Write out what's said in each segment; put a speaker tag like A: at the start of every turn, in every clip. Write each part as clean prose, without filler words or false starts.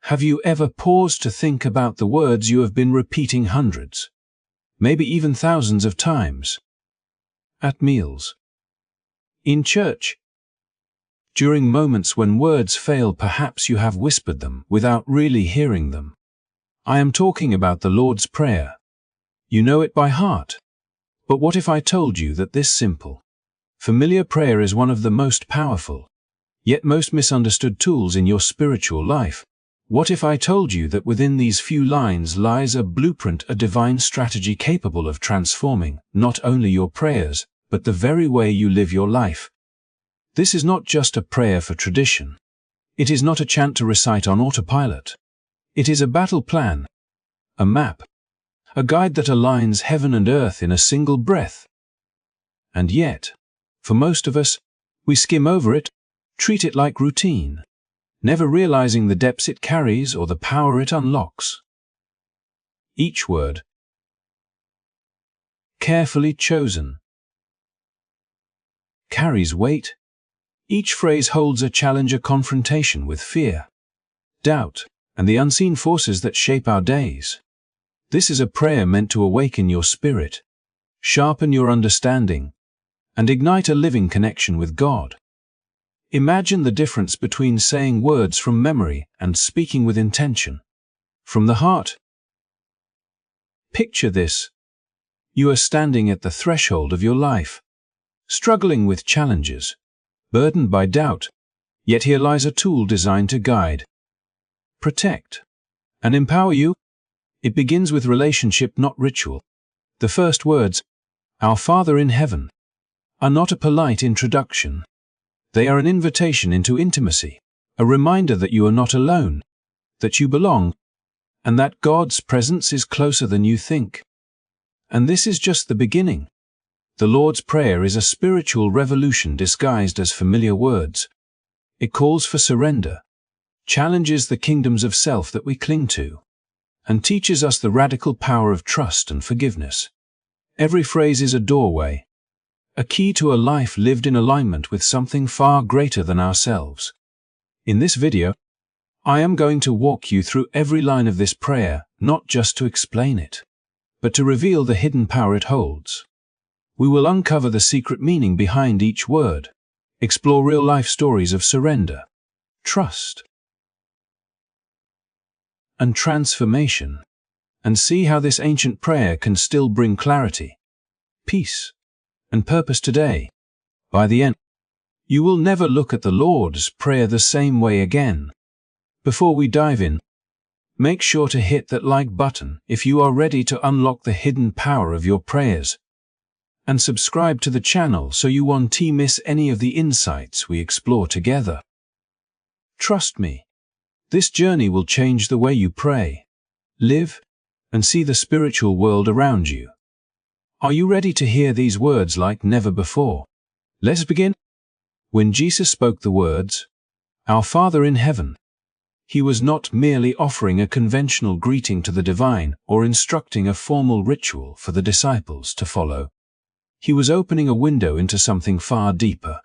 A: Have you ever paused to think about the words you have been repeating hundreds, maybe even thousands of times? At meals, in church, during moments when words fail, perhaps you have whispered them without really hearing them. I am talking about the Lord's Prayer. You know it by heart. But what if I told you that this simple, familiar prayer is one of the most powerful, yet most misunderstood tools in your spiritual life? What if I told you that within these few lines lies a blueprint, a divine strategy capable of transforming not only your prayers, but the very way you live your life? This is not just a prayer for tradition. It is not a chant to recite on autopilot. It is a battle plan, a map, a guide that aligns heaven and earth in a single breath. And yet, for most of us, we skim over it, treat it like routine, never realizing the depths it carries or the power it unlocks. Each word, carefully chosen, carries weight. Each phrase holds a challenge, a confrontation with fear, doubt, and the unseen forces that shape our days. This is a prayer meant to awaken your spirit, sharpen your understanding, and ignite a living connection with God. Imagine the difference between saying words from memory and speaking with intention, from the heart. Picture this. You are standing at the threshold of your life, struggling with challenges, burdened by doubt, yet here lies a tool designed to guide, protect, and empower you. It begins with relationship, not ritual. The first words, "Our Father in heaven," are not a polite introduction. They are an invitation into intimacy, a reminder that you are not alone, that you belong, and that God's presence is closer than you think. And this is just the beginning. The Lord's Prayer is a spiritual revolution disguised as familiar words. It calls for surrender, challenges the kingdoms of self that we cling to, and teaches us the radical power of trust and forgiveness. Every phrase is a doorway, a key to a life lived in alignment with something far greater than ourselves. In this video, I am going to walk you through every line of this prayer, not just to explain it, but to reveal the hidden power it holds. We will uncover the secret meaning behind each word, explore real-life stories of surrender, trust, and transformation, and see how this ancient prayer can still bring clarity, peace, and purpose today. By the end, you will never look at the Lord's Prayer the same way again. Before we dive in, make sure to hit that like button if you are ready to unlock the hidden power of your prayers, and subscribe to the channel so you won't miss any of the insights we explore together. Trust me, this journey will change the way you pray, live, and see the spiritual world around you. Are you ready to hear these words like never before? Let's begin. When Jesus spoke the words, "Our Father in heaven," he was not merely offering a conventional greeting to the divine or instructing a formal ritual for the disciples to follow. He was opening a window into something far deeper,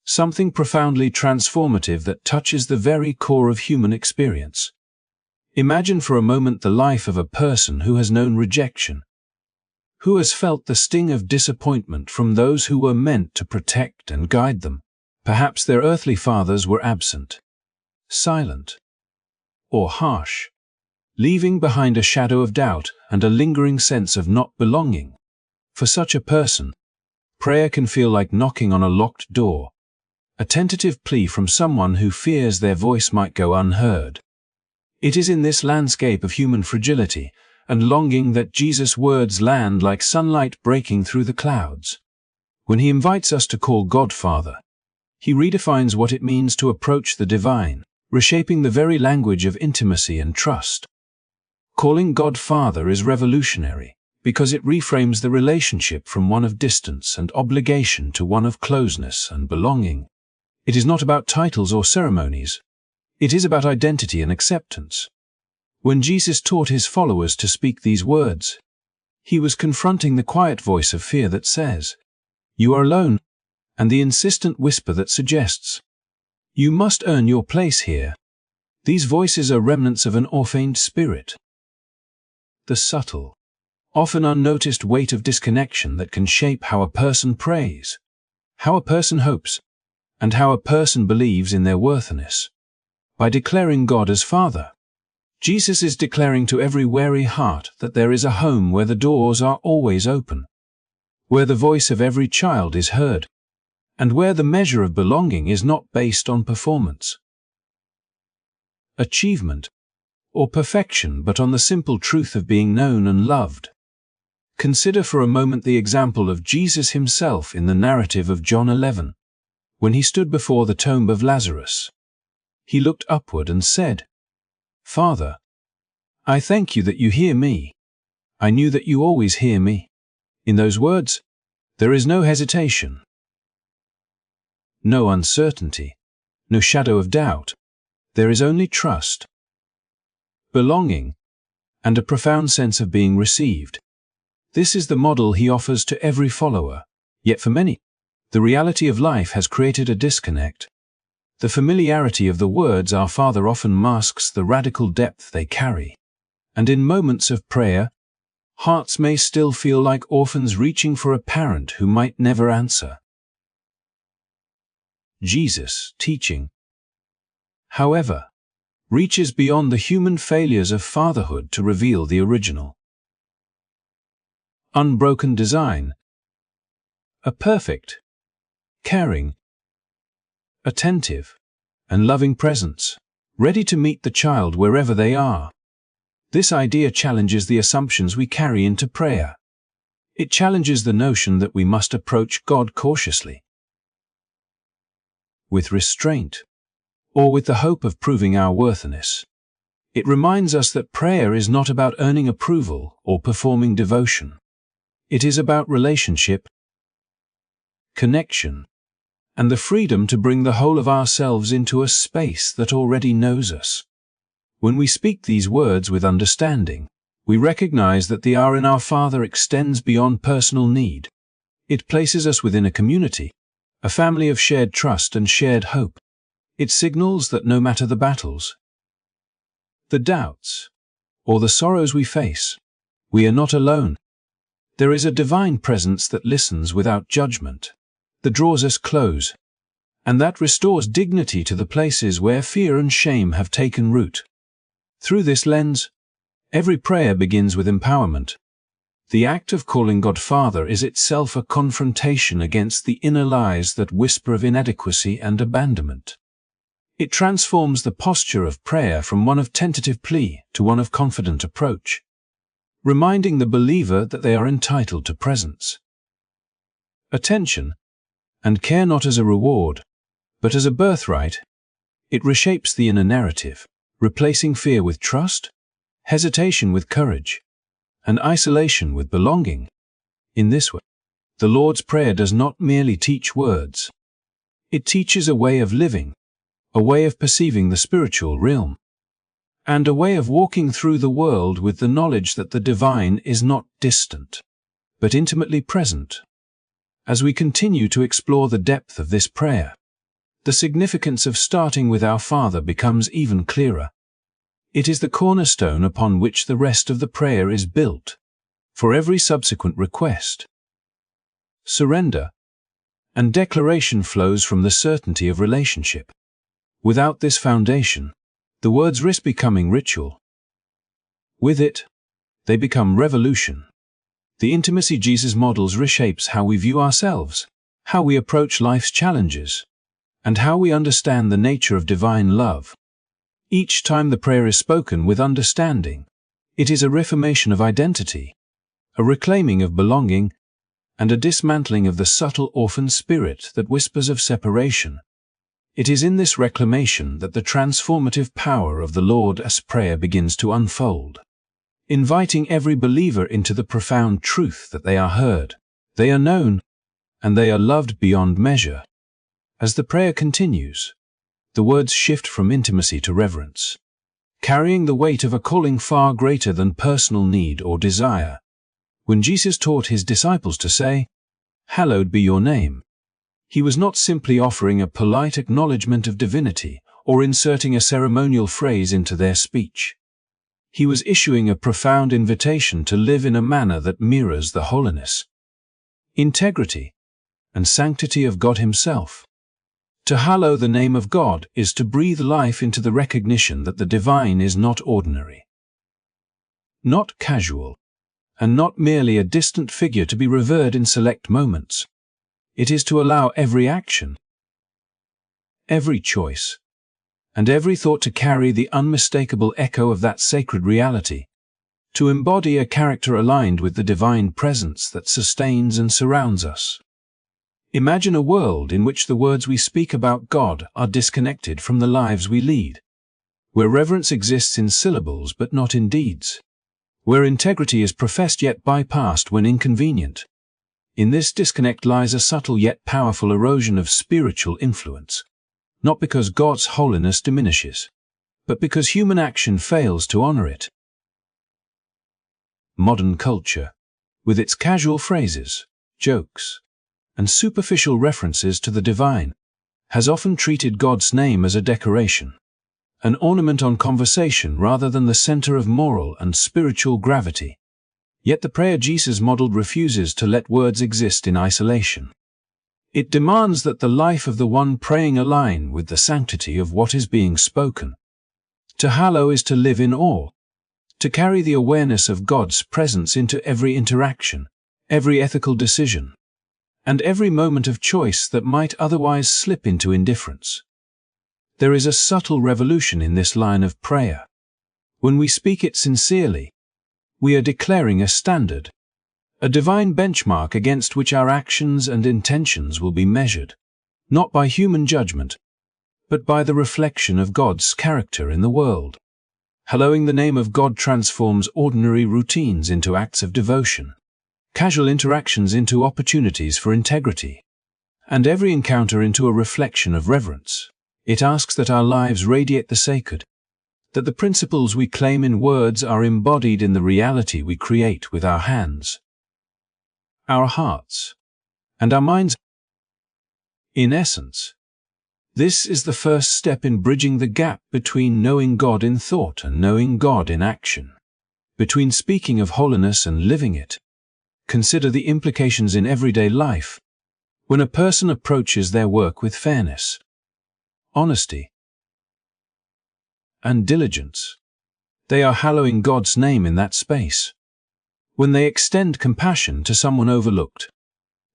A: something profoundly transformative that touches the very core of human experience. Imagine for a moment the life of a person who has known rejection, who has felt the sting of disappointment from those who were meant to protect and guide them. Perhaps their earthly fathers were absent, silent, or harsh, leaving behind a shadow of doubt and a lingering sense of not belonging. For such a person, prayer can feel like knocking on a locked door, a tentative plea from someone who fears their voice might go unheard. It is in this landscape of human fragility and longing that Jesus' words land like sunlight breaking through the clouds. When he invites us to call God Father, he redefines what it means to approach the divine, reshaping the very language of intimacy and trust. Calling God Father is revolutionary, because it reframes the relationship from one of distance and obligation to one of closeness and belonging. It is not about titles or ceremonies. It is about identity and acceptance. When Jesus taught his followers to speak these words, he was confronting the quiet voice of fear that says, "You are alone," and the insistent whisper that suggests, "You must earn your place here." These voices are remnants of an orphaned spirit. The subtle, often unnoticed weight of disconnection that can shape how a person prays, how a person hopes, and how a person believes in their worthiness. By declaring God as Father, Jesus is declaring to every weary heart that there is a home where the doors are always open, where the voice of every child is heard, and where the measure of belonging is not based on performance, achievement, or perfection, but on the simple truth of being known and loved. Consider for a moment the example of Jesus himself in the narrative of John 11. When he stood before the tomb of Lazarus, he looked upward and said, "Father, I thank you that you hear me. I knew that you always hear me." In those words, there is no hesitation, no uncertainty, no shadow of doubt. There is only trust, belonging, and a profound sense of being received. This is the model he offers to every follower. Yet for many, the reality of life has created a disconnect. The familiarity of the words "Our Father" often masks the radical depth they carry. And in moments of prayer, hearts may still feel like orphans reaching for a parent who might never answer. Jesus' teaching, however, reaches beyond the human failures of fatherhood to reveal the original, unbroken design, a perfect, caring, attentive, and loving presence, ready to meet the child wherever they are. This idea challenges the assumptions we carry into prayer. It challenges the notion that we must approach God cautiously, with restraint, or with the hope of proving our worthiness. It reminds us that prayer is not about earning approval or performing devotion. It is about relationship, connection, and the freedom to bring the whole of ourselves into a space that already knows us. When we speak these words with understanding, we recognize that the "Our" in Our Father extends beyond personal need. It places us within a community, a family of shared trust and shared hope. It signals that no matter the battles, the doubts, or the sorrows we face, we are not alone. There is a divine presence that listens without judgment, that draws us close, and that restores dignity to the places where fear and shame have taken root. Through this lens, every prayer begins with empowerment. The act of calling God Father is itself a confrontation against the inner lies that whisper of inadequacy and abandonment. It transforms the posture of prayer from one of tentative plea to one of confident approach, reminding the believer that they are entitled to presence, attention, and care not as a reward, but as a birthright. It reshapes the inner narrative, replacing fear with trust, hesitation with courage, and isolation with belonging. In this way, the Lord's Prayer does not merely teach words. It teaches a way of living, a way of perceiving the spiritual realm, and a way of walking through the world with the knowledge that the divine is not distant, but intimately present. As we continue to explore the depth of this prayer, the significance of starting with Our Father becomes even clearer. It is the cornerstone upon which the rest of the prayer is built, for every subsequent request, surrender, and declaration flows from the certainty of relationship. Without this foundation, the words risk becoming ritual. With it, they become revolution. The intimacy Jesus models reshapes how we view ourselves, how we approach life's challenges, and how we understand the nature of divine love. Each time the prayer is spoken with understanding, it is a reformation of identity, a reclaiming of belonging, and a dismantling of the subtle orphan spirit that whispers of separation. It is in this reclamation that the transformative power of the Lord's Prayer begins to unfold, inviting every believer into the profound truth that they are heard, they are known, and they are loved beyond measure. As the prayer continues, the words shift from intimacy to reverence, carrying the weight of a calling far greater than personal need or desire. When Jesus taught his disciples to say, "Hallowed be your name," he was not simply offering a polite acknowledgement of divinity or inserting a ceremonial phrase into their speech. He was issuing a profound invitation to live in a manner that mirrors the holiness, integrity, and sanctity of God Himself. To hallow the name of God is to breathe life into the recognition that the divine is not ordinary, not casual, and not merely a distant figure to be revered in select moments. It is to allow every action, every choice, and every thought to carry the unmistakable echo of that sacred reality, to embody a character aligned with the divine presence that sustains and surrounds us. Imagine a world in which the words we speak about God are disconnected from the lives we lead, where reverence exists in syllables but not in deeds, where integrity is professed yet bypassed when inconvenient. In this disconnect lies a subtle yet powerful erosion of spiritual influence, not because God's holiness diminishes, but because human action fails to honor it. Modern culture, with its casual phrases, jokes, and superficial references to the divine, has often treated God's name as a decoration, an ornament on conversation rather than the center of moral and spiritual gravity. Yet the prayer Jesus modeled refuses to let words exist in isolation. It demands that the life of the one praying align with the sanctity of what is being spoken. To hallow is to live in awe, to carry the awareness of God's presence into every interaction, every ethical decision, and every moment of choice that might otherwise slip into indifference. There is a subtle revolution in this line of prayer. When we speak it sincerely, we are declaring a standard, a divine benchmark against which our actions and intentions will be measured, not by human judgment, but by the reflection of God's character in the world. Hallowing the name of God transforms ordinary routines into acts of devotion, casual interactions into opportunities for integrity, and every encounter into a reflection of reverence. It asks that our lives radiate the sacred, that the principles we claim in words are embodied in the reality we create with our hands, our hearts, and our minds. In essence, this is the first step in bridging the gap between knowing God in thought and knowing God in action, between speaking of holiness and living it. Consider the implications in everyday life. When a person approaches their work with fairness, honesty, and diligence, they are hallowing God's name in that space. When they extend compassion to someone overlooked,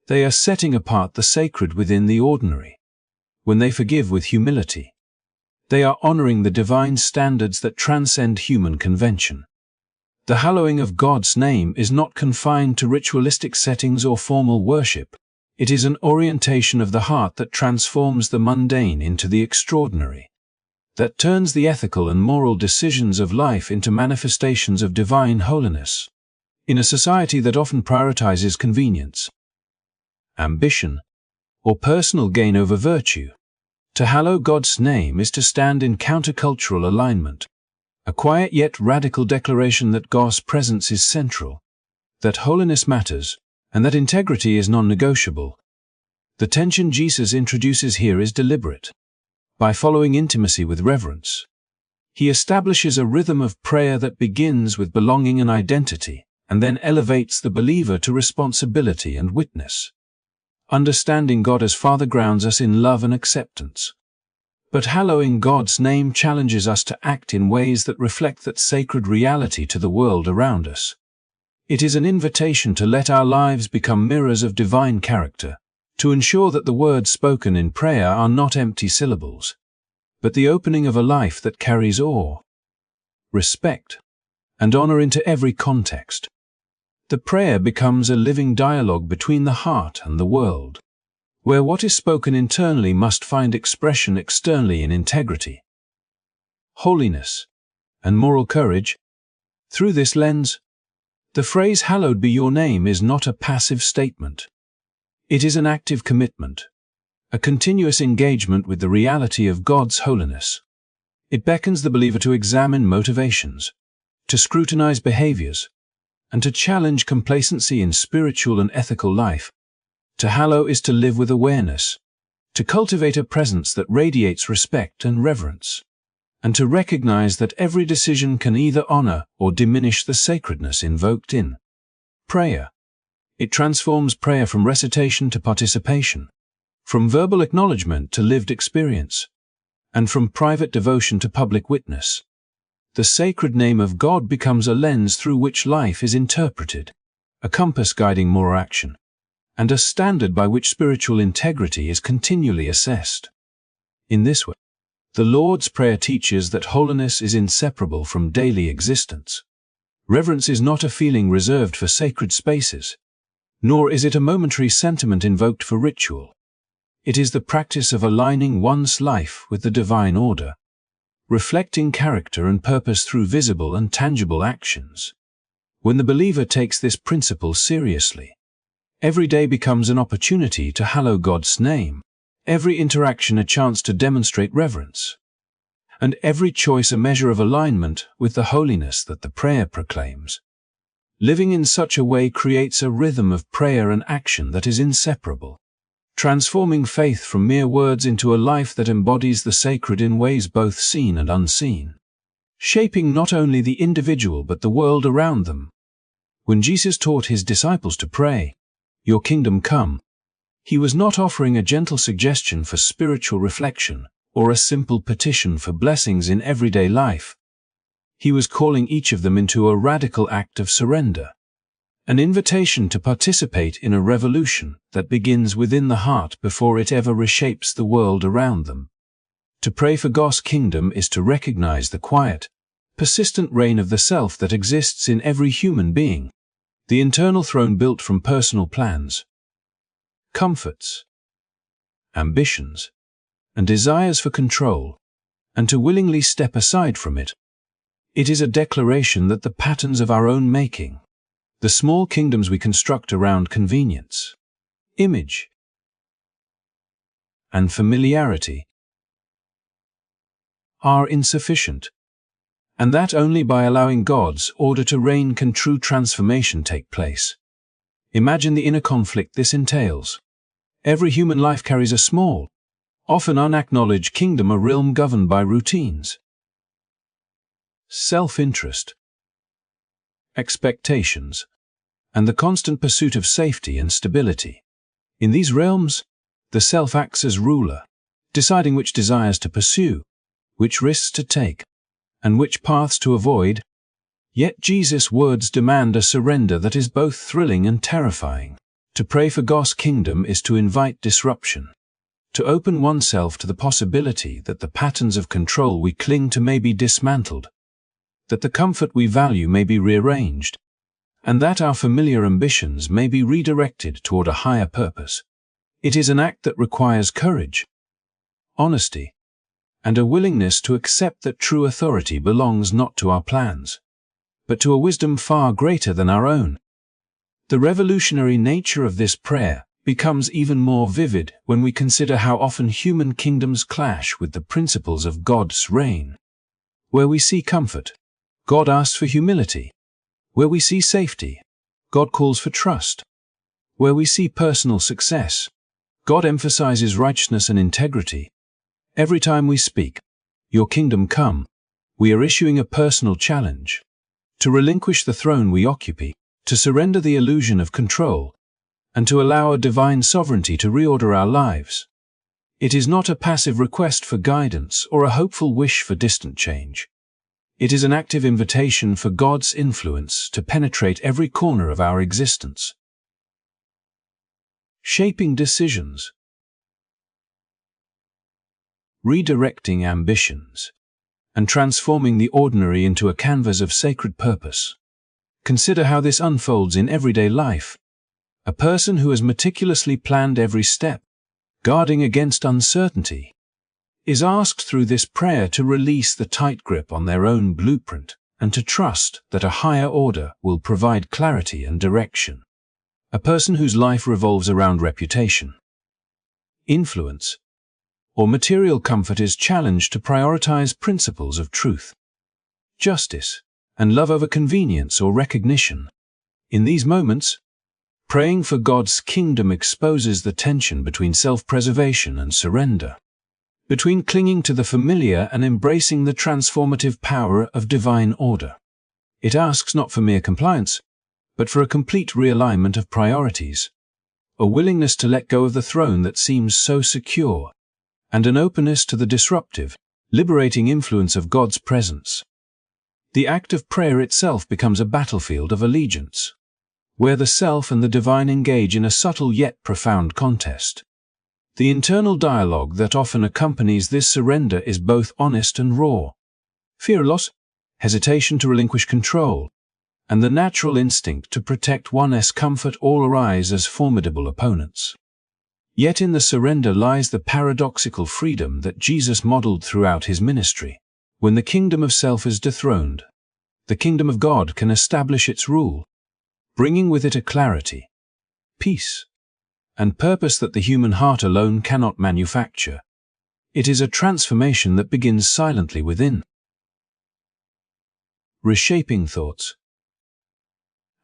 A: they are setting apart the sacred within the ordinary. When they forgive with humility, they are honoring the divine standards that transcend human convention. The hallowing of God's name is not confined to ritualistic settings or formal worship. It is an orientation of the heart that transforms the mundane into the extraordinary, that turns the ethical and moral decisions of life into manifestations of divine holiness. In a society that often prioritizes convenience, ambition, or personal gain over virtue, to hallow God's name is to stand in countercultural alignment, a quiet yet radical declaration that God's presence is central, that holiness matters, and that integrity is non-negotiable. The tension Jesus introduces here is deliberate. By following intimacy with reverence, He establishes a rhythm of prayer that begins with belonging and identity, and then elevates the believer to responsibility and witness. Understanding God as Father grounds us in love and acceptance. But hallowing God's name challenges us to act in ways that reflect that sacred reality to the world around us. It is an invitation to let our lives become mirrors of divine character, to ensure that the words spoken in prayer are not empty syllables, but the opening of a life that carries awe, respect, and honor into every context. The prayer becomes a living dialogue between the heart and the world, where what is spoken internally must find expression externally in integrity, holiness, and moral courage. Through this lens, the phrase "Hallowed be your name" is not a passive statement. It is an active commitment, a continuous engagement with the reality of God's holiness. It beckons the believer to examine motivations, to scrutinize behaviors, and to challenge complacency in spiritual and ethical life. To hallow is to live with awareness, to cultivate a presence that radiates respect and reverence, and to recognize that every decision can either honor or diminish the sacredness invoked in prayer. It transforms prayer from recitation to participation, from verbal acknowledgement to lived experience, and from private devotion to public witness. The sacred name of God becomes a lens through which life is interpreted, a compass guiding moral action, and a standard by which spiritual integrity is continually assessed. In this way, the Lord's Prayer teaches that holiness is inseparable from daily existence. Reverence is not a feeling reserved for sacred spaces, nor is it a momentary sentiment invoked for ritual. It is the practice of aligning one's life with the divine order, reflecting character and purpose through visible and tangible actions. When the believer takes this principle seriously, every day becomes an opportunity to hallow God's name, every interaction a chance to demonstrate reverence, and every choice a measure of alignment with the holiness that the prayer proclaims. Living in such a way creates a rhythm of prayer and action that is inseparable, transforming faith from mere words into a life that embodies the sacred in ways both seen and unseen, shaping not only the individual but the world around them. When Jesus taught his disciples to pray, "Your kingdom come," he was not offering a gentle suggestion for spiritual reflection or a simple petition for blessings in everyday life. He was calling each of them into a radical act of surrender, an invitation to participate in a revolution that begins within the heart before it ever reshapes the world around them. To pray for God's kingdom is to recognize the quiet, persistent reign of the self that exists in every human being, the internal throne built from personal plans, comforts, ambitions, and desires for control, and to willingly step aside from it. It is a declaration that the patterns of our own making, the small kingdoms we construct around convenience, image, and familiarity, are insufficient, and that only by allowing God's order to reign can true transformation take place. Imagine the inner conflict this entails. Every human life carries a small, often unacknowledged kingdom, a realm governed by routines, self-interest, expectations, and the constant pursuit of safety and stability. In these realms, the self acts as ruler, deciding which desires to pursue, which risks to take, and which paths to avoid. Yet Jesus' words demand a surrender that is both thrilling and terrifying. To pray for God's kingdom is to invite disruption, to open oneself to the possibility that the patterns of control we cling to may be dismantled, that the comfort we value may be rearranged, and that our familiar ambitions may be redirected toward a higher purpose. It is an act that requires courage, honesty, and a willingness to accept that true authority belongs not to our plans, but to a wisdom far greater than our own. The revolutionary nature of this prayer becomes even more vivid when we consider how often human kingdoms clash with the principles of God's reign. Where we see comfort, God asks for humility. Where we see safety, God calls for trust. Where we see personal success, God emphasizes righteousness and integrity. Every time we speak, "Your kingdom come," we are issuing a personal challenge to relinquish the throne we occupy, to surrender the illusion of control, and to allow a divine sovereignty to reorder our lives. It is not a passive request for guidance or a hopeful wish for distant change. It is an active invitation for God's influence to penetrate every corner of our existence, shaping decisions, redirecting ambitions, and transforming the ordinary into a canvas of sacred purpose. Consider how this unfolds in everyday life. A person who has meticulously planned every step, guarding against uncertainty, is asked through this prayer to release the tight grip on their own blueprint and to trust that a higher order will provide clarity and direction. A person whose life revolves around reputation, influence, or material comfort is challenged to prioritize principles of truth, justice, and love over convenience or recognition. In these moments, Praying for God's kingdom exposes the tension between self-preservation and surrender, between clinging to the familiar and embracing the transformative power of divine order. It asks not for mere compliance, but for a complete realignment of priorities, a willingness to let go of the throne that seems so secure, and an openness to the disruptive, liberating influence of God's presence. The act of prayer itself becomes a battlefield of allegiance, where the self and the divine engage in a subtle yet profound contest. The internal dialogue that often accompanies this surrender is both honest and raw. Fear of loss, hesitation to relinquish control, and the natural instinct to protect one's comfort all arise as formidable opponents. Yet in the surrender lies the paradoxical freedom that Jesus modeled throughout his ministry. When the kingdom of self is dethroned, the kingdom of God can establish its rule, bringing with it a clarity, peace, and purpose that the human heart alone cannot manufacture. It is a transformation that begins silently within, reshaping thoughts,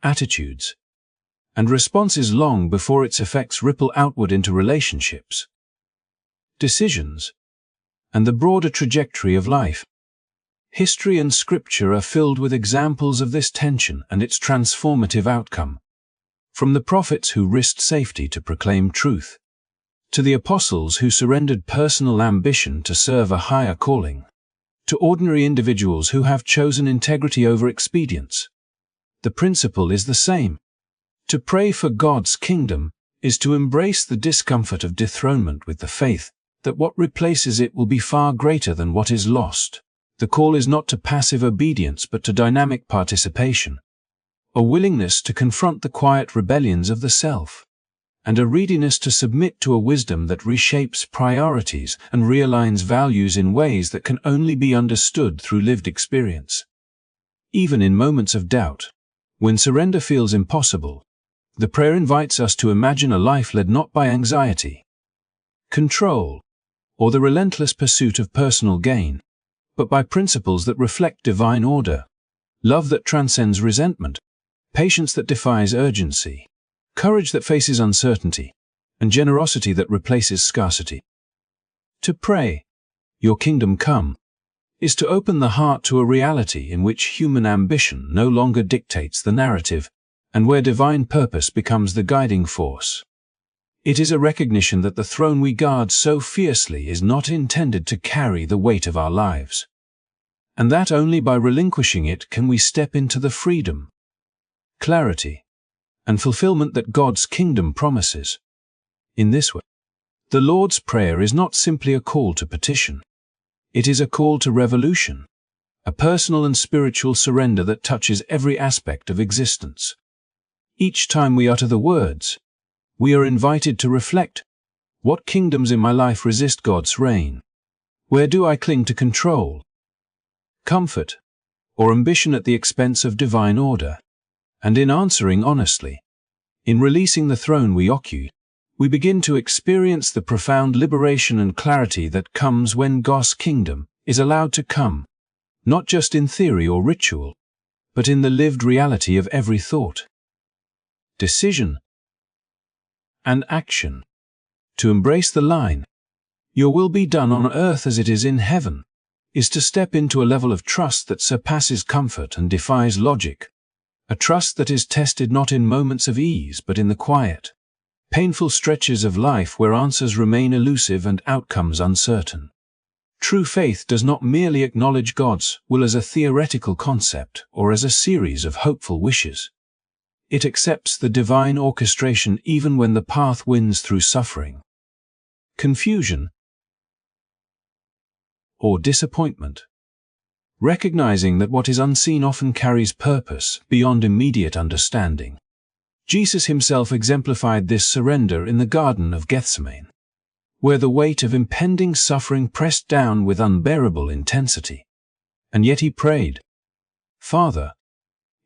A: attitudes, and responses long before its effects ripple outward into relationships, decisions, and the broader trajectory of life. History and scripture are filled with examples of this tension and its transformative outcome. From the prophets who risked safety to proclaim truth, to the apostles who surrendered personal ambition to serve a higher calling, to ordinary individuals who have chosen integrity over expedience, the principle is the same. To pray for God's kingdom is to embrace the discomfort of dethronement with the faith that what replaces it will be far greater than what is lost. The call is not to passive obedience but to dynamic participation, a willingness to confront the quiet rebellions of the self, and a readiness to submit to a wisdom that reshapes priorities and realigns values in ways that can only be understood through lived experience. Even in moments of doubt, when surrender feels impossible, the prayer invites us to imagine a life led not by anxiety, control, or the relentless pursuit of personal gain, but by principles that reflect divine order, love that transcends resentment, patience that defies urgency, courage that faces uncertainty, and generosity that replaces scarcity. To pray, "Your kingdom come," is to open the heart to a reality in which human ambition no longer dictates the narrative, and where divine purpose becomes the guiding force. It is a recognition that the throne we guard so fiercely is not intended to carry the weight of our lives, and that only by relinquishing it can we step into the freedom, clarity, and fulfillment that God's kingdom promises. In this way, the Lord's Prayer is not simply a call to petition. It is a call to revolution, a personal and spiritual surrender that touches every aspect of existence. Each time we utter the words, we are invited to reflect, what kingdoms in my life resist God's reign? Where do I cling to control, comfort, or ambition at the expense of divine order? And in answering honestly, in releasing the throne we occupy, we begin to experience the profound liberation and clarity that comes when God's kingdom is allowed to come, not just in theory or ritual, but in the lived reality of every thought, decision, and action. To embrace the line, "Your will be done on earth as it is in heaven," is to step into a level of trust that surpasses comfort and defies logic, a trust that is tested not in moments of ease but in the quiet, painful stretches of life where answers remain elusive and outcomes uncertain. True faith does not merely acknowledge God's will as a theoretical concept or as a series of hopeful wishes. It accepts the divine orchestration even when the path winds through suffering, confusion, or disappointment, recognizing that what is unseen often carries purpose beyond immediate understanding. Jesus himself exemplified this surrender in the Garden of Gethsemane, where the weight of impending suffering pressed down with unbearable intensity. And yet he prayed, "Father,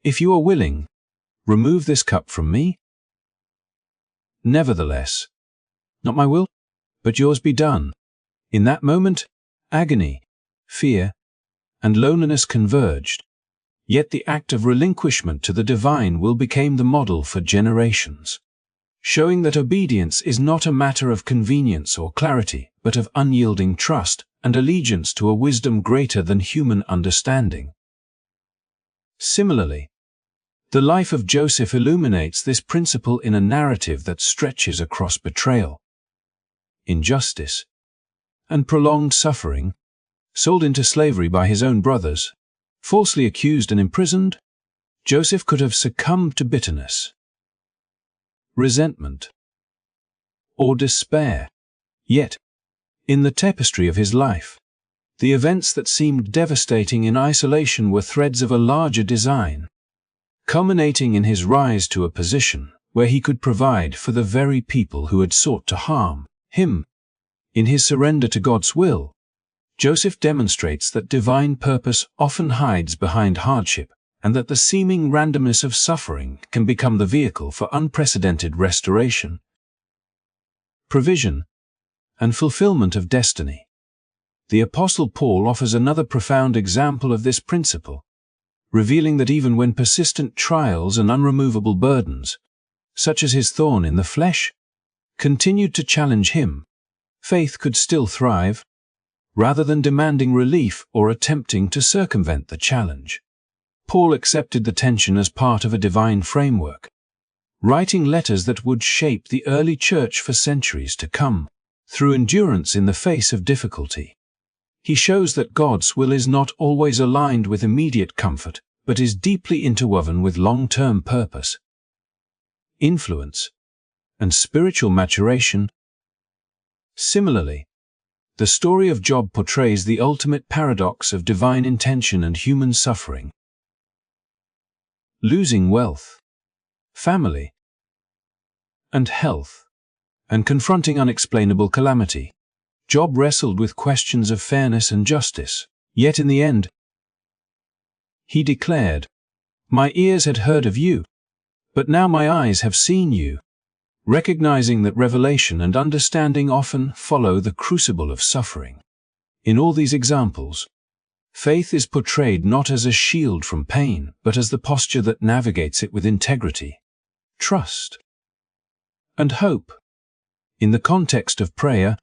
A: if you are willing, remove this cup from me. Nevertheless, not my will, but yours be done." In that moment, agony, fear, and loneliness converged, yet the act of relinquishment to the divine will became the model for generations. showing that obedience is not a matter of convenience or clarity, but of unyielding trust and allegiance to a wisdom greater than human understanding. Similarly, the life of Joseph illuminates this principle in a narrative that stretches across betrayal, injustice, and prolonged suffering. Sold into slavery by his own brothers, falsely accused and imprisoned, Joseph could have succumbed to bitterness, resentment, or despair. Yet, in the tapestry of his life, the events that seemed devastating in isolation were threads of a larger design, culminating in his rise to a position where he could provide for the very people who had sought to harm him. In his surrender to God's will, Joseph demonstrates that divine purpose often hides behind hardship, and that the seeming randomness of suffering can become the vehicle for unprecedented restoration, provision, and fulfillment of destiny. The Apostle Paul offers another profound example of this principle, revealing that even when persistent trials and unremovable burdens, such as his thorn in the flesh, continued to challenge him, faith could still thrive, rather than demanding relief or attempting to circumvent the challenge. Paul accepted the tension as part of a divine framework, writing letters that would shape the early church for centuries to come. Through endurance in the face of difficulty, he shows that God's will is not always aligned with immediate comfort, but is deeply interwoven with long-term purpose, influence, and spiritual maturation. Similarly, the story of Job portrays the ultimate paradox of divine intention and human suffering. Losing wealth, family, and health, and confronting unexplainable calamity, Job wrestled with questions of fairness and justice. Yet in the end, he declared, "My ears had heard of you, but now my eyes have seen you," recognizing that revelation and understanding often follow the crucible of suffering. In all these examples, faith is portrayed not as a shield from pain, but as the posture that navigates it with integrity, trust, and hope. In the context of prayer,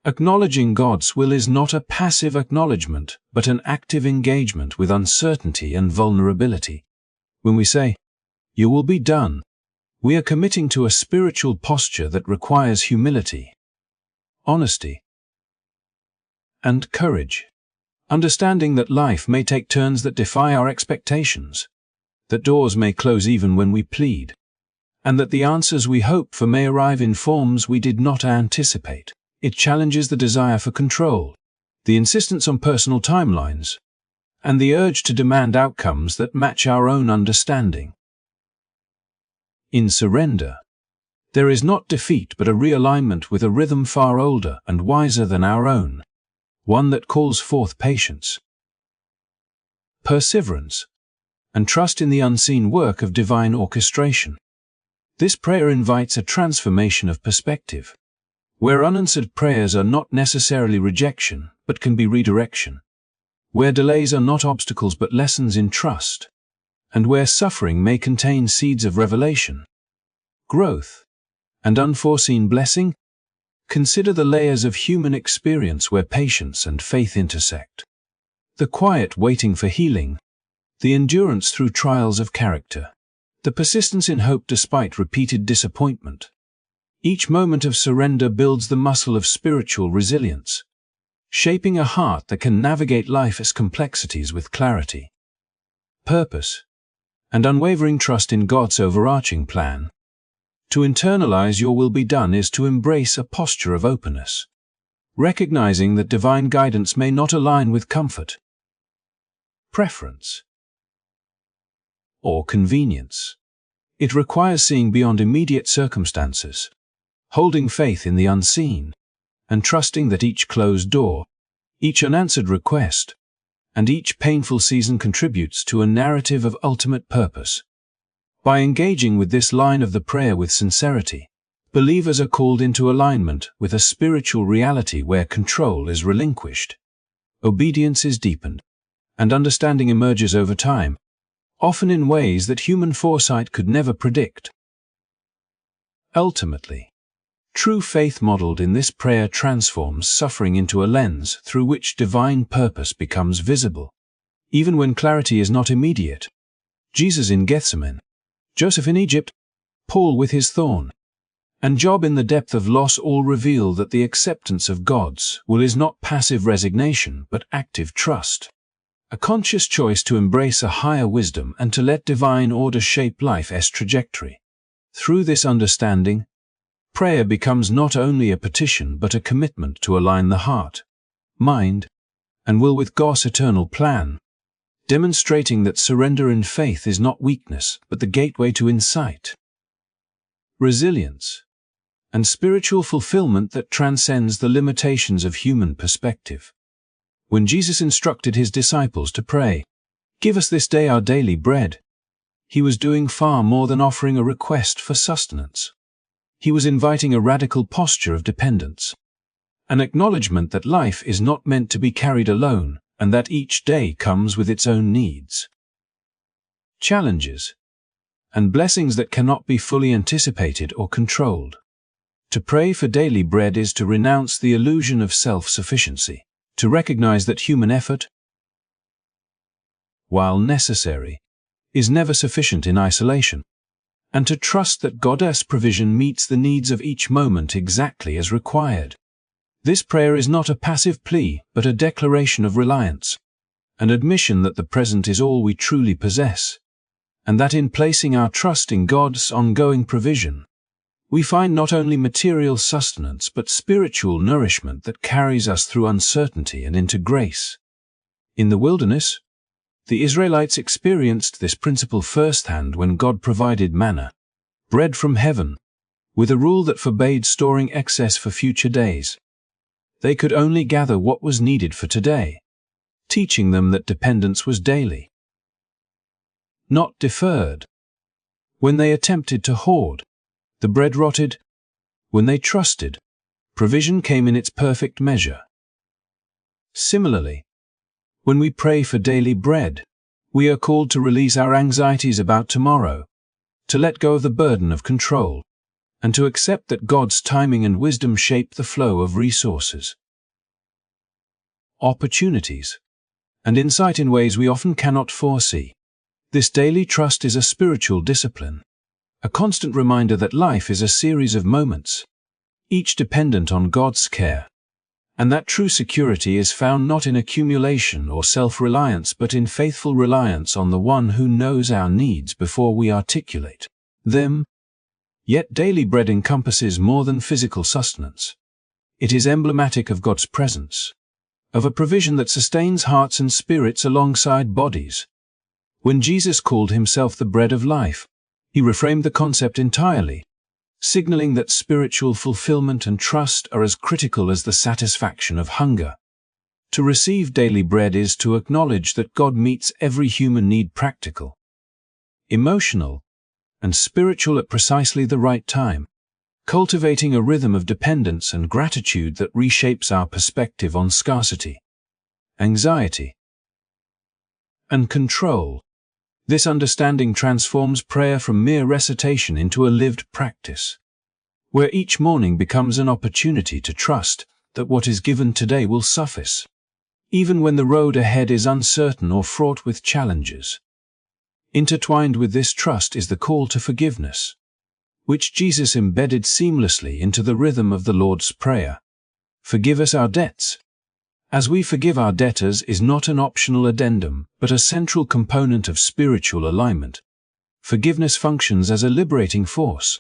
A: acknowledging God's will is not a passive acknowledgement, but an active engagement with uncertainty and vulnerability. When we say, "Your will be done," we are committing to a spiritual posture that requires humility, honesty, and courage, understanding that life may take turns that defy our expectations, that doors may close even when we plead, and that the answers we hope for may arrive in forms we did not anticipate. It challenges the desire for control, the insistence on personal timelines, and the urge to demand outcomes that match our own understanding. In surrender, there is not defeat but a realignment with a rhythm far older and wiser than our own, one that calls forth patience, perseverance, and trust in the unseen work of divine orchestration. This prayer invites a transformation of perspective, where unanswered prayers are not necessarily rejection, but can be redirection, where delays are not obstacles but lessons in trust, and where suffering may contain seeds of revelation, growth, and unforeseen blessing. Consider the layers of human experience where patience and faith intersect. The quiet waiting for healing, the endurance through trials of character, the persistence in hope despite repeated disappointment. Each moment of surrender builds the muscle of spiritual resilience, shaping a heart that can navigate life's complexities with clarity, purpose, and unwavering trust in God's overarching plan. To internalize your will be done is to embrace a posture of openness, recognizing that divine guidance may not align with comfort, preference, or convenience. It requires seeing beyond immediate circumstances, holding faith in the unseen, and trusting that each closed door, each unanswered request, and each painful season contributes to a narrative of ultimate purpose. By engaging with this line of the prayer with sincerity, believers are called into alignment with a spiritual reality where control is relinquished, obedience is deepened, and understanding emerges over time, often in ways that human foresight could never predict. Ultimately, true faith modeled in this prayer transforms suffering into a lens through which divine purpose becomes visible. Even when clarity is not immediate, Jesus in Gethsemane, Joseph in Egypt, Paul with his thorn, and Job in the depth of loss all reveal that the acceptance of God's will is not passive resignation but active trust, a conscious choice to embrace a higher wisdom and to let divine order shape life's trajectory. Through this understanding, prayer becomes not only a petition but a commitment to align the heart, mind, and will with God's eternal plan, demonstrating that surrender in faith is not weakness but the gateway to insight, resilience, and spiritual fulfillment that transcends the limitations of human perspective. When Jesus instructed his disciples to pray, "Give us this day our daily bread," he was doing far more than offering a request for sustenance. He was inviting a radical posture of dependence, an acknowledgement that life is not meant to be carried alone and that each day comes with its own needs, challenges, and blessings that cannot be fully anticipated or controlled. To pray for daily bread is to renounce the illusion of self-sufficiency, to recognize that human effort, while necessary, is never sufficient in isolation, and to trust that God's provision meets the needs of each moment exactly as required. This prayer is not a passive plea, but a declaration of reliance, an admission that the present is all we truly possess, and that in placing our trust in God's ongoing provision, we find not only material sustenance but spiritual nourishment that carries us through uncertainty and into grace. In the wilderness, the Israelites experienced this principle firsthand when God provided manna, bread from heaven, with a rule that forbade storing excess for future days. They could only gather what was needed for today, teaching them that dependence was daily, not deferred. When they attempted to hoard, the bread rotted. When they trusted, provision came in its perfect measure. Similarly, when we pray for daily bread, we are called to release our anxieties about tomorrow, to let go of the burden of control, and to accept that God's timing and wisdom shape the flow of resources, opportunities, and insight in ways we often cannot foresee. This daily trust is a spiritual discipline, a constant reminder that life is a series of moments, each dependent on God's care, and that true security is found not in accumulation or self-reliance but in faithful reliance on the one who knows our needs before we articulate them. Yet daily bread encompasses more than physical sustenance. It is emblematic of God's presence, of a provision that sustains hearts and spirits alongside bodies. When Jesus called himself the bread of life, he reframed the concept entirely, signaling that spiritual fulfillment and trust are as critical as the satisfaction of hunger. To receive daily bread is to acknowledge that God meets every human need, practical, emotional, and spiritual, at precisely the right time, cultivating a rhythm of dependence and gratitude that reshapes our perspective on scarcity, anxiety, and control. This understanding transforms prayer from mere recitation into a lived practice, where each morning becomes an opportunity to trust that what is given today will suffice, even when the road ahead is uncertain or fraught with challenges. Intertwined with this trust is the call to forgiveness, which Jesus embedded seamlessly into the rhythm of the Lord's Prayer. "Forgive us our debts, as we forgive our debtors," is not an optional addendum, but a central component of spiritual alignment. Forgiveness functions as a liberating force,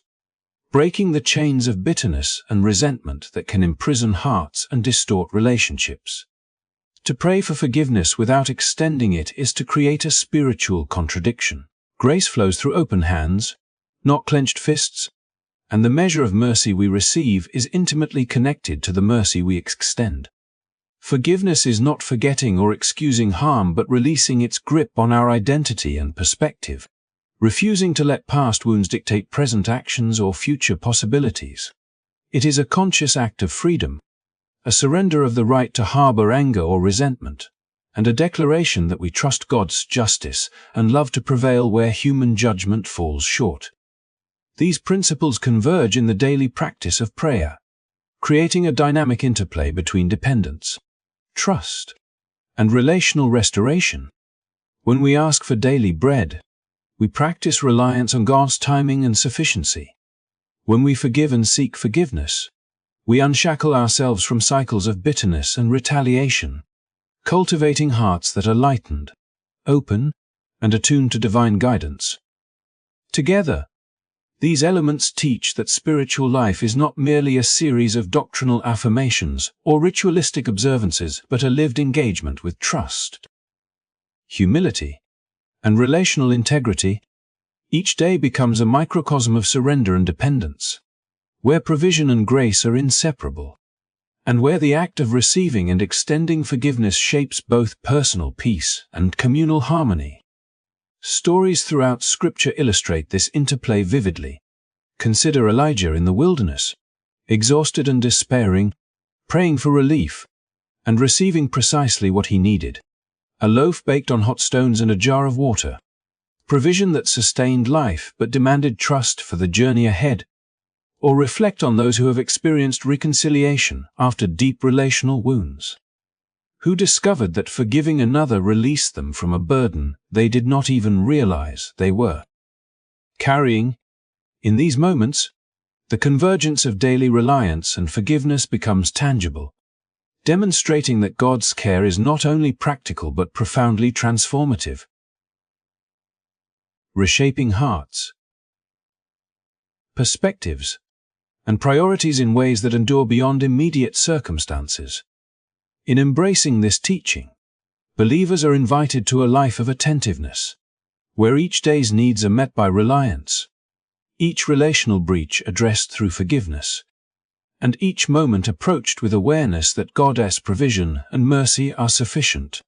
A: breaking the chains of bitterness and resentment that can imprison hearts and distort relationships. To pray for forgiveness without extending it is to create a spiritual contradiction. Grace flows through open hands, not clenched fists, and the measure of mercy we receive is intimately connected to the mercy we extend. Forgiveness is not forgetting or excusing harm but releasing its grip on our identity and perspective, refusing to let past wounds dictate present actions or future possibilities. It is a conscious act of freedom, a surrender of the right to harbor anger or resentment, and a declaration that we trust God's justice and love to prevail where human judgment falls short. These principles converge in the daily practice of prayer, creating a dynamic interplay between dependence, trust, and relational restoration. When we ask for daily bread, we practice reliance on God's timing and sufficiency. When we forgive and seek forgiveness, we unshackle ourselves from cycles of bitterness and retaliation, cultivating hearts that are lightened, open, and attuned to divine guidance. Together, these elements teach that spiritual life is not merely a series of doctrinal affirmations or ritualistic observances, but a lived engagement with trust, humility, and relational integrity. Each day becomes a microcosm of surrender and dependence, where provision and grace are inseparable, and where the act of receiving and extending forgiveness shapes both personal peace and communal harmony. Stories throughout Scripture illustrate this interplay vividly. Consider Elijah in the wilderness, exhausted and despairing, praying for relief, and receiving precisely what he needed: a loaf baked on hot stones and a jar of water. Provision that sustained life but demanded trust for the journey ahead. Or reflect on those who have experienced reconciliation after deep relational wounds, who discovered that forgiving another released them from a burden they did not even realize they were carrying. In these moments, the convergence of daily reliance and forgiveness becomes tangible, demonstrating that God's care is not only practical but profoundly transformative. Reshaping hearts, perspectives, and priorities in ways that endure beyond immediate circumstances. In embracing this teaching, believers are invited to a life of attentiveness, where each day's needs are met by reliance, each relational breach addressed through forgiveness, and each moment approached with awareness that God's provision and mercy are sufficient.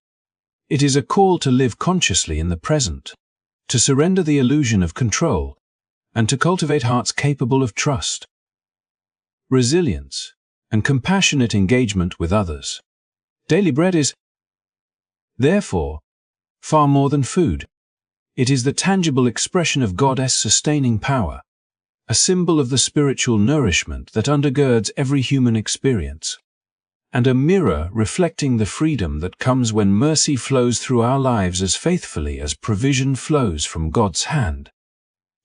A: It is a call to live consciously in the present, to surrender the illusion of control, and to cultivate hearts capable of trust, resilience, and compassionate engagement with others. Daily bread is, therefore, far more than food. It is the tangible expression of God's sustaining power, a symbol of the spiritual nourishment that undergirds every human experience, and a mirror reflecting the freedom that comes when mercy flows through our lives as faithfully as provision flows from God's hand.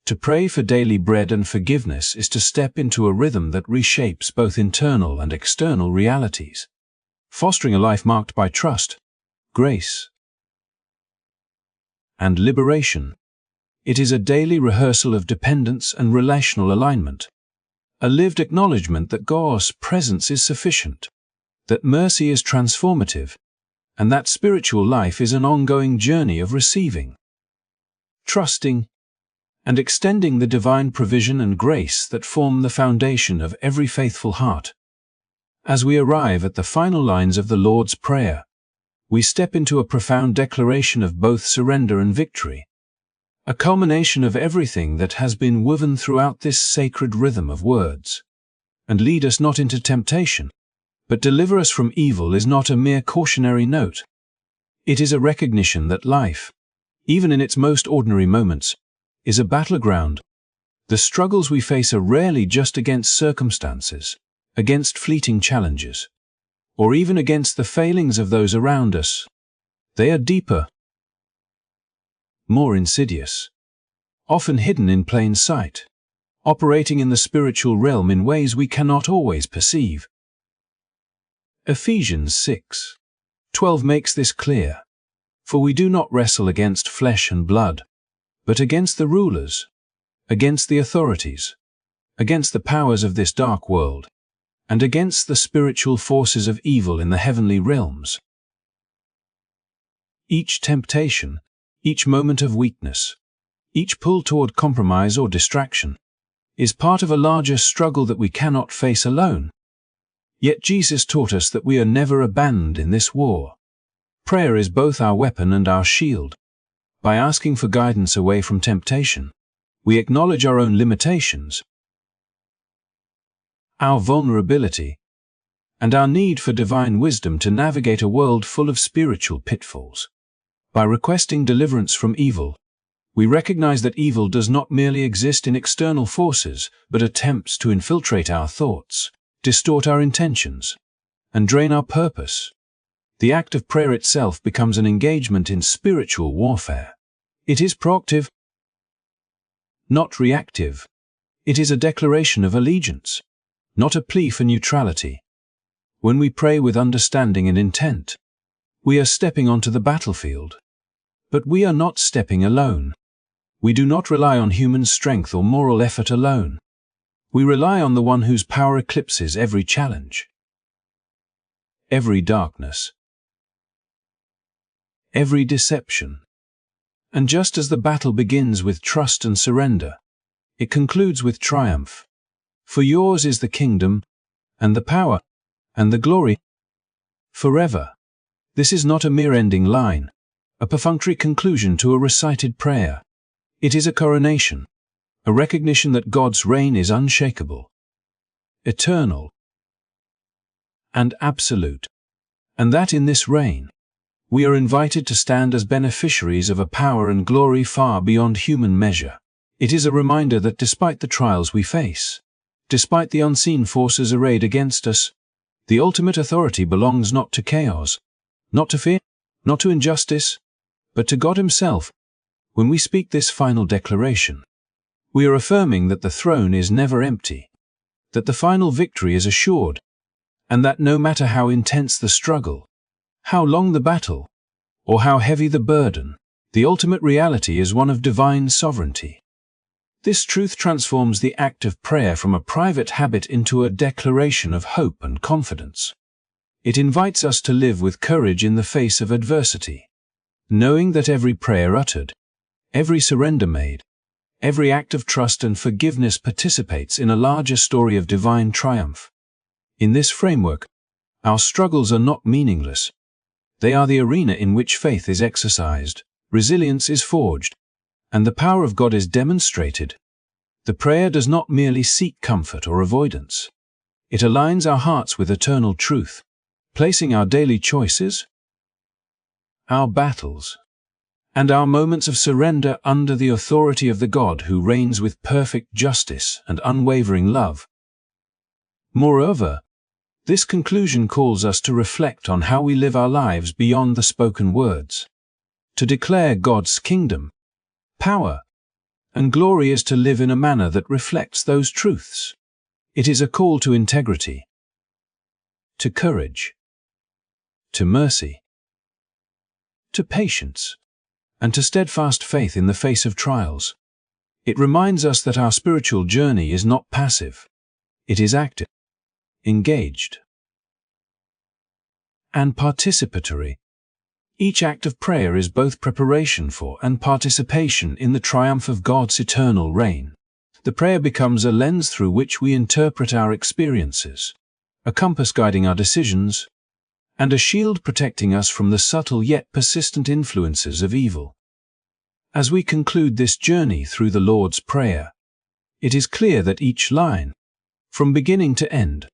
A: To pray for daily bread and forgiveness is to step into a rhythm that reshapes both internal and external realities, fostering a life marked by trust, grace, and liberation. It is a daily rehearsal of dependence and relational alignment, a lived acknowledgement that God's presence is sufficient, that mercy is transformative, and that spiritual life is an ongoing journey of receiving, trusting, and extending the divine provision and grace that form the foundation of every faithful heart. As we arrive at the final lines of the Lord's Prayer, we step into a profound declaration of both surrender and victory, a culmination of everything that has been woven throughout this sacred rhythm of words. And lead us not into temptation, but deliver us from evil is not a mere cautionary note. It is a recognition that life, even in its most ordinary moments, is a battleground. The struggles we face are rarely just against circumstances, against fleeting challenges, or even against the failings of those around us. They are deeper, more insidious, often hidden in plain sight, operating in the spiritual realm in ways we cannot always perceive. Ephesians 6:12 makes this clear. For we do not wrestle against flesh and blood, but against the rulers, against the authorities, against the powers of this dark world, and against the spiritual forces of evil in the heavenly realms. Each temptation, each moment of weakness, each pull toward compromise or distraction, is part of a larger struggle that we cannot face alone. Yet Jesus taught us that we are never abandoned in this war. Prayer is both our weapon and our shield. By asking for guidance away from temptation, we acknowledge our own limitations, our vulnerability, and our need for divine wisdom to navigate a world full of spiritual pitfalls. By requesting deliverance from evil, We recognize that evil does not merely exist in external forces, but attempts to infiltrate our thoughts, distort our intentions, and drain our purpose. The act of prayer itself becomes an engagement in spiritual warfare. It is proactive, not reactive. It is a declaration of allegiance, not a plea for neutrality. When we pray with understanding and intent, we are stepping onto the battlefield. But we are not stepping alone. We do not rely on human strength or moral effort alone. We rely on the one whose power eclipses every challenge, every darkness, every deception. And just as the battle begins with trust and surrender, it concludes with triumph. For yours is the kingdom, and the power, and the glory, forever. This is not a mere ending line, a perfunctory conclusion to a recited prayer. It is a coronation, a recognition that God's reign is unshakable, eternal, and absolute, and that in this reign, we are invited to stand as beneficiaries of a power and glory far beyond human measure. It is a reminder that despite the trials we face, despite the unseen forces arrayed against us, the ultimate authority belongs not to chaos, not to fear, not to injustice, but to God Himself. When we speak this final declaration, we are affirming that the throne is never empty, that the final victory is assured, and that no matter how intense the struggle, how long the battle, or how heavy the burden, the ultimate reality is one of divine sovereignty. This truth transforms the act of prayer from a private habit into a declaration of hope and confidence. It invites us to live with courage in the face of adversity, knowing that every prayer uttered, every surrender made, every act of trust and forgiveness participates in a larger story of divine triumph. In this framework, our struggles are not meaningless. They are the arena in which faith is exercised, resilience is forged, and the power of God is demonstrated. The prayer does not merely seek comfort or avoidance. It aligns our hearts with eternal truth, placing our daily choices, our battles, and our moments of surrender under the authority of the God who reigns with perfect justice and unwavering love. Moreover, this conclusion calls us to reflect on how we live our lives beyond the spoken words. To declare God's kingdom, power, and glory is to live in a manner that reflects those truths. It is a call to integrity, to courage, to mercy, to patience, and to steadfast faith in the face of trials. It reminds us that our spiritual journey is not passive. It is active, engaged, and participatory. Each act of prayer is both preparation for and participation in the triumph of God's eternal reign. The prayer becomes a lens through which we interpret our experiences, a compass guiding our decisions, and a shield protecting us from the subtle yet persistent influences of evil. As we conclude this journey through the Lord's Prayer, it is clear that each line, from beginning to end,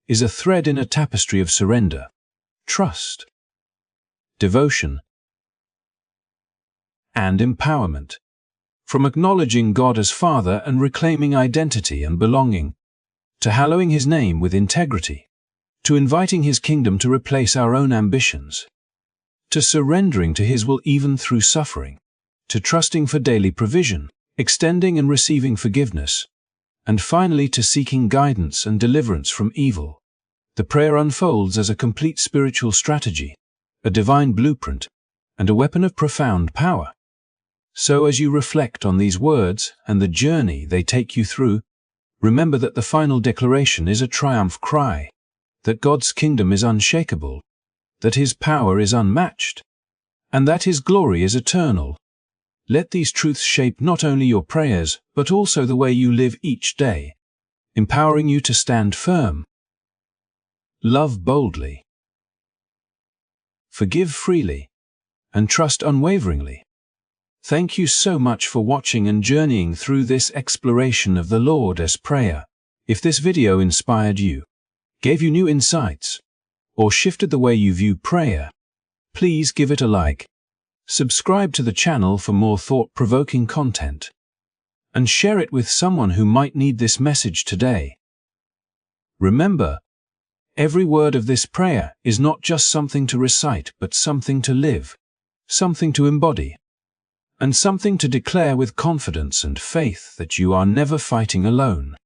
A: is a thread in a tapestry of surrender, trust, devotion, and empowerment. From acknowledging God as Father and reclaiming identity and belonging, to hallowing His name with integrity, to inviting His kingdom to replace our own ambitions, to surrendering to His will even through suffering, to trusting for daily provision, extending and receiving forgiveness, and finally to seeking guidance and deliverance from evil. The prayer unfolds as a complete spiritual strategy, a divine blueprint, and a weapon of profound power. So as you reflect on these words and the journey they take you through, remember that the final declaration is a triumph cry, that God's kingdom is unshakable, that His power is unmatched, and that His glory is eternal. Let these truths shape not only your prayers, but also the way you live each day, empowering you to stand firm, love boldly, forgive freely, and trust unwaveringly. Thank you so much for watching and journeying through this exploration of the Lord's Prayer. If this video inspired you, gave you new insights, or shifted the way you view prayer, please give it a like, Subscribe to the channel for more thought-provoking content, and share it with someone who might need this message today. Remember, every word of this prayer is not just something to recite, but something to live, something to embody, and something to declare with confidence and faith that you are never fighting alone.